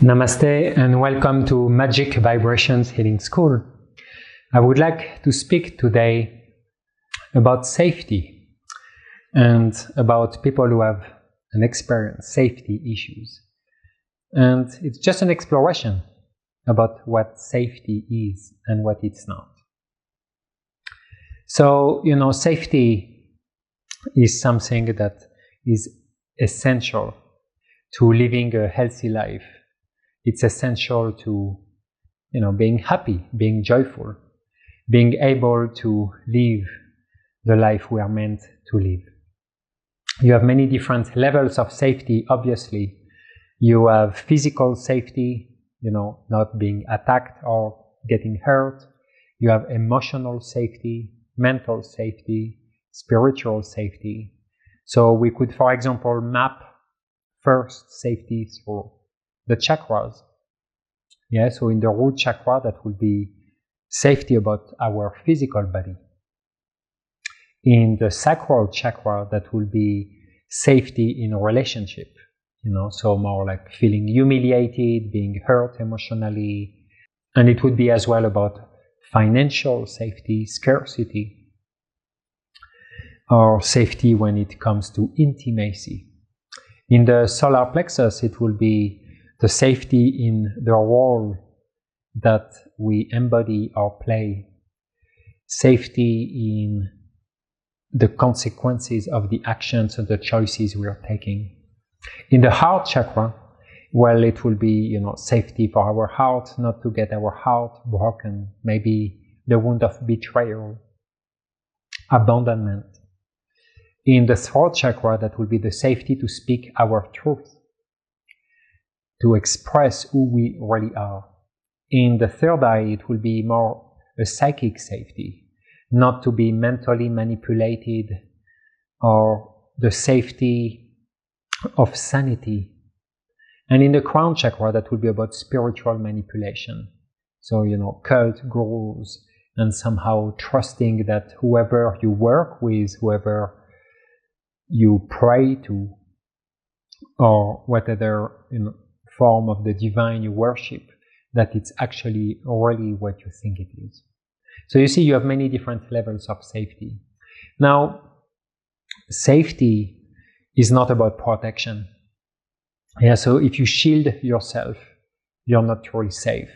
Namaste and welcome to Magic Vibrations Healing School. I would like to speak today about safety and about people who have an experience safety issues. And it's just an exploration about what safety is and what it's not. So, safety is something that is essential to living a healthy life. It's essential to, being happy, being joyful, being able to live the life we are meant to live. You have many different levels of safety, obviously. You have physical safety, not being attacked or getting hurt. You have emotional safety, mental safety, spiritual safety. So we could, for example, map first safety through the chakras. So in the root chakra, that will be safety about our physical body. In the sacral chakra, that will be safety in a relationship. So more like feeling humiliated, being hurt emotionally. And it would be as well about financial safety, scarcity, or safety when it comes to intimacy. In the solar plexus, it will be the safety in the role that we embody or play, safety in the consequences of the actions and the choices we are taking. In the heart chakra, well, it will be, safety for our heart, not to get our heart broken, maybe the wound of betrayal, abandonment. In the throat chakra, that will be the safety to speak our truth, to express who we really are. In the third eye, it will be more a psychic safety, not to be mentally manipulated, or the safety of sanity. And in the crown chakra, that will be about spiritual manipulation. So, cult gurus, and somehow trusting that whoever you work with, whoever you pray to, or whatever form of the divine you worship, that it's actually really what you think it is. So you see, you have many different levels of safety. Now, safety is not about protection. So if you shield yourself, you're not truly safe.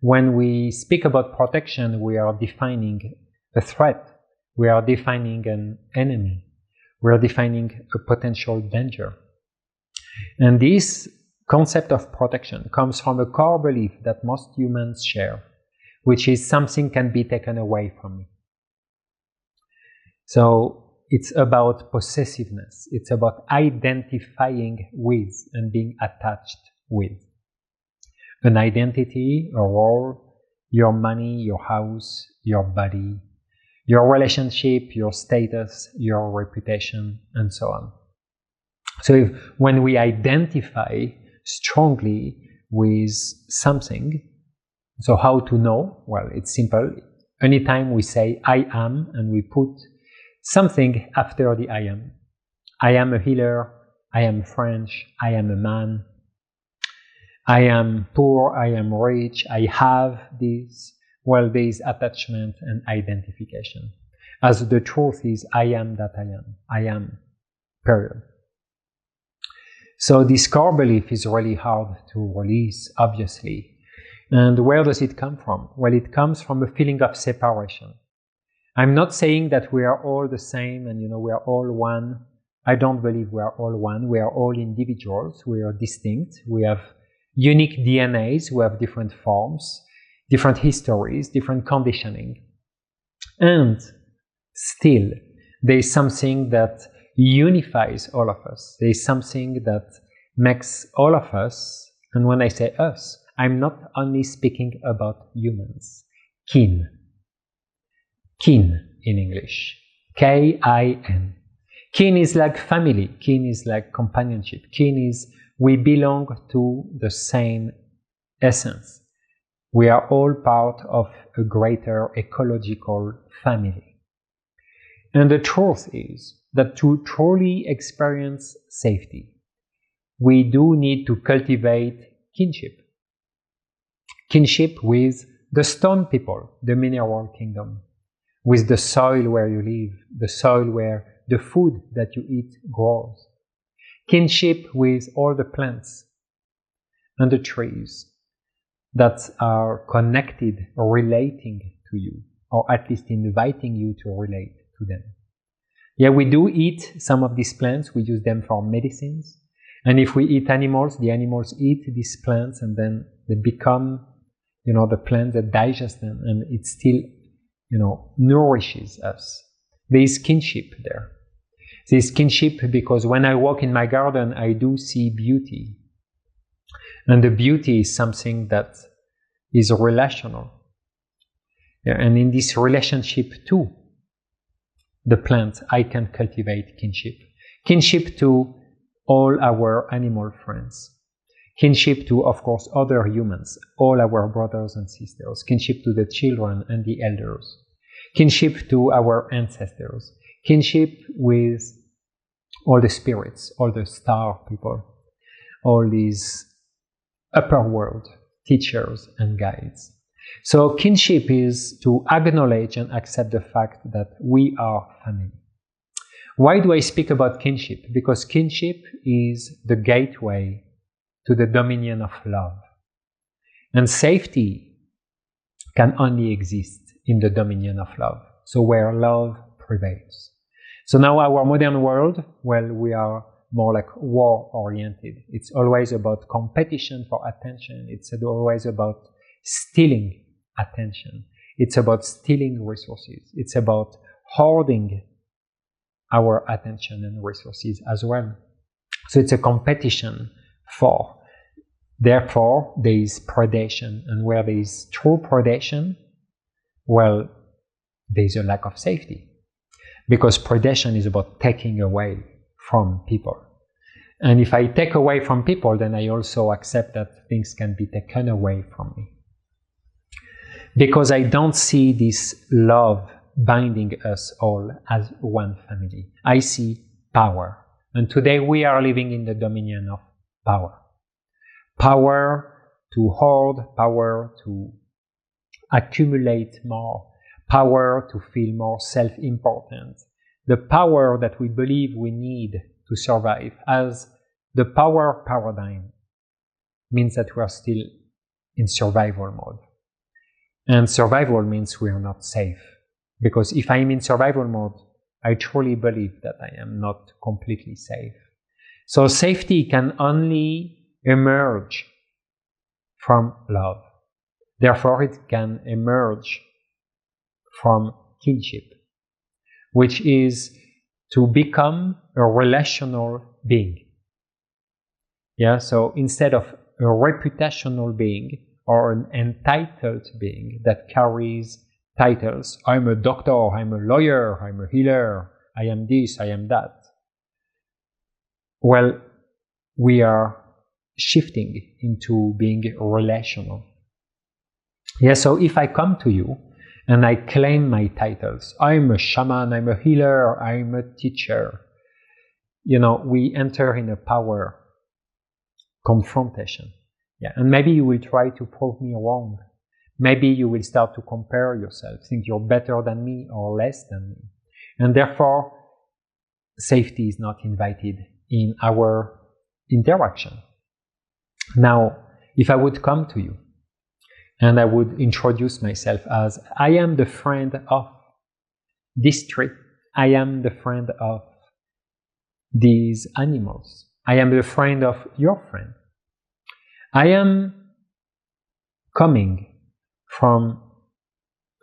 When we speak about protection, we are defining a threat. We are defining an enemy. We are defining a potential danger. And this concept of protection comes from a core belief that most humans share, which is something can be taken away from me. So it's about possessiveness. It's about identifying with and being attached with an identity, a role, your money, your house, your body, your relationship, your status, your reputation, and so on. So when we identify strongly with something, so how to know? Well, it's simple. Anytime we say I am and we put something after the I am a healer, I am French, I am a man, I am poor, I am rich, I have this. Well, there is attachment and identification. As the truth is, I am that I am, period. So this core belief is really hard to release, obviously. And where does it come from? Well, it comes from a feeling of separation. I'm not saying that we are all the same and, we are all one. I don't believe we are all one. We are all individuals. We are distinct. We have unique DNAs. We have different forms, different histories, different conditioning. And still, there is something that unifies all of us. There is something that makes all of us, and when I say us, I'm not only speaking about humans. Kin in English. K-I-N. Kin is like family. Kin is like companionship. Kin is we belong to the same essence. We are all part of a greater ecological family. And the truth is that to truly experience safety, we do need to cultivate kinship. Kinship with the stone people, the mineral kingdom, with the soil where you live, the soil where the food that you eat grows. Kinship with all the plants and the trees that are connected or relating to you, or at least inviting you to relate to them. Yeah, we do eat some of these plants, we use them for medicines. And if we eat animals, the animals eat these plants and then they become, the plants that digest them, and it still, nourishes us. There is kinship there. There is kinship because when I walk in my garden, I do see beauty. And the beauty is something that is relational. Yeah, and in this relationship too, the plant, I can cultivate kinship. Kinship to all our animal friends. Kinship to, of course, other humans, all our brothers and sisters. Kinship to the children and the elders. Kinship to our ancestors. Kinship with all the spirits, all the star people, all these upper world teachers and guides. So kinship is to acknowledge and accept the fact that we are family. Why do I speak about kinship? Because kinship is the gateway to the dominion of love. And safety can only exist in the dominion of love. So where love prevails. So now our modern world, we are more like war-oriented. It's always about competition for attention. It's always about stealing attention. It's about stealing resources. It's about hoarding our attention and resources as well. So it's a competition for. Therefore, there is predation. And where there is true predation, there is a lack of safety. Because predation is about taking away from people. And if I take away from people, then I also accept that things can be taken away from me. Because I don't see this love binding us all as one family. I see power. And today we are living in the dominion of power. Power to hoard, power to accumulate more, power to feel more self-important. The power that we believe we need to survive as the power paradigm means that we are still in survival mode. And survival means we are not safe. Because if I am in survival mode, I truly believe that I am not completely safe. So safety can only emerge from love. Therefore, it can emerge from kinship, which is to become a relational being. Yeah, so instead of a reputational being or an entitled being that carries titles, I'm a doctor, I'm a lawyer, I'm a healer, I am this, I am that. We are shifting into being relational. Yeah, so if I come to you and I claim my titles, I'm a shaman, I'm a healer, I'm a teacher, we enter in a power confrontation. Yeah, and maybe you will try to prove me wrong. Maybe you will start to compare yourself, think you're better than me or less than me. And therefore, safety is not invited in our interaction. Now, if I would come to you and I would introduce myself as, I am the friend of this tree, I am the friend of these animals, I am the friend of your friend, I am coming from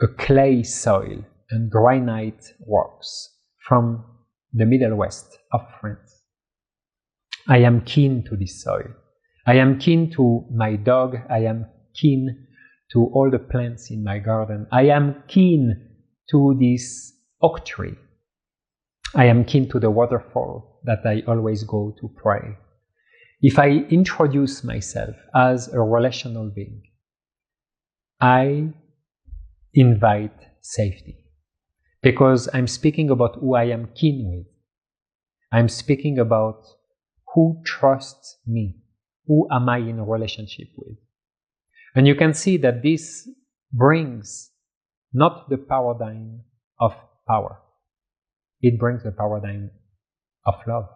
a clay soil and granite rocks from the Middle West of France. I am keen to this soil. I am keen to my dog. I am keen to all the plants in my garden. I am keen to this oak tree. I am keen to the waterfall that I always go to pray. If I introduce myself as a relational being, I invite safety because I'm speaking about who I am keen with. I'm speaking about who trusts me. Who am I in a relationship with? And you can see that this brings not the paradigm of power. It brings the paradigm of love,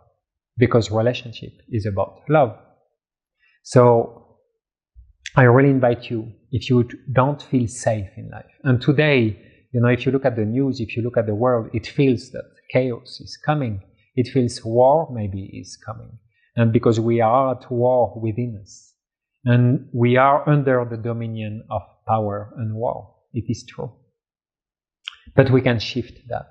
because relationship is about love. So I really invite you, if you don't feel safe in life, and today, if you look at the news, if you look at the world, it feels that chaos is coming. It feels war maybe is coming. And because we are at war within us, and we are under the dominion of power and war, it is true. But we can shift that.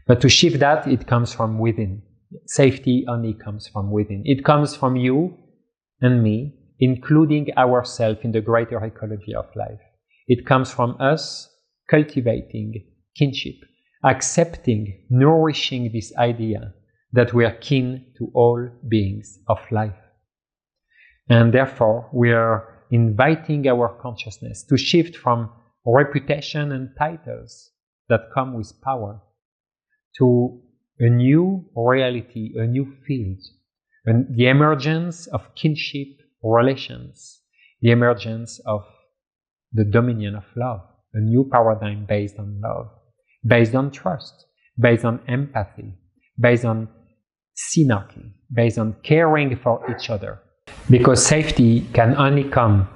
But to shift that, it comes from within. Safety only comes from within. It comes from you and me, including ourselves in the greater ecology of life. It comes from us cultivating kinship, accepting, nourishing this idea that we are kin to all beings of life. And therefore, we are inviting our consciousness to shift from reputation and titles that come with power to a new reality, a new field, and the emergence of kinship relations, the emergence of the dominion of love, a new paradigm based on love, based on trust, based on empathy, based on synarchy, based on caring for each other. Because safety can only come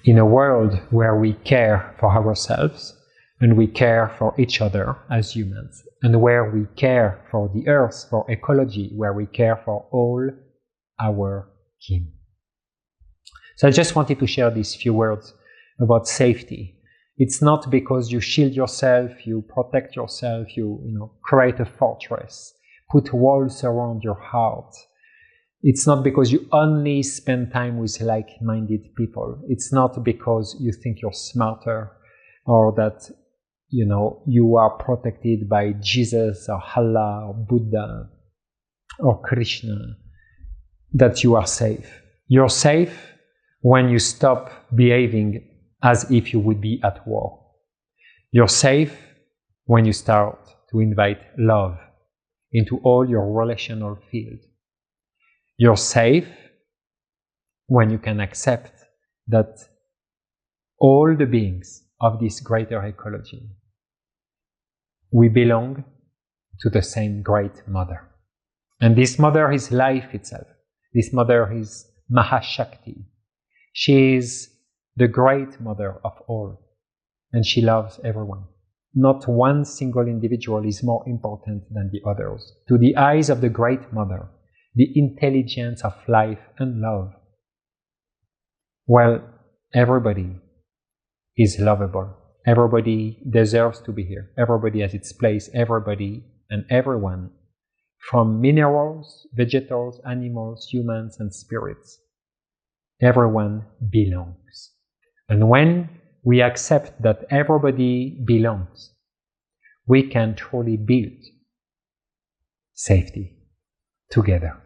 in a world where we care for ourselves and we care for each other as humans, and where we care for the earth, for ecology, where we care for all our kin. So I just wanted to share these few words about safety. It's not because you shield yourself, you protect yourself, you create a fortress, put walls around your heart. It's not because you only spend time with like-minded people. It's not because you think you're smarter, or that you are protected by Jesus or Allah or Buddha or Krishna, that you are safe. You're safe when you stop behaving as if you would be at war. You're safe when you start to invite love into all your relational field. You're safe when you can accept that all the beings of this greater ecology, we belong to the same great mother. And this mother is life itself. This mother is Mahashakti. She is the great mother of all. And she loves everyone. Not one single individual is more important than the others. To the eyes of the great mother, the intelligence of life and love, well, everybody is lovable. Everybody deserves to be here. Everybody has its place. Everybody and everyone, from minerals, vegetables, animals, humans, and spirits, everyone belongs. And when we accept that everybody belongs, we can truly build safety together.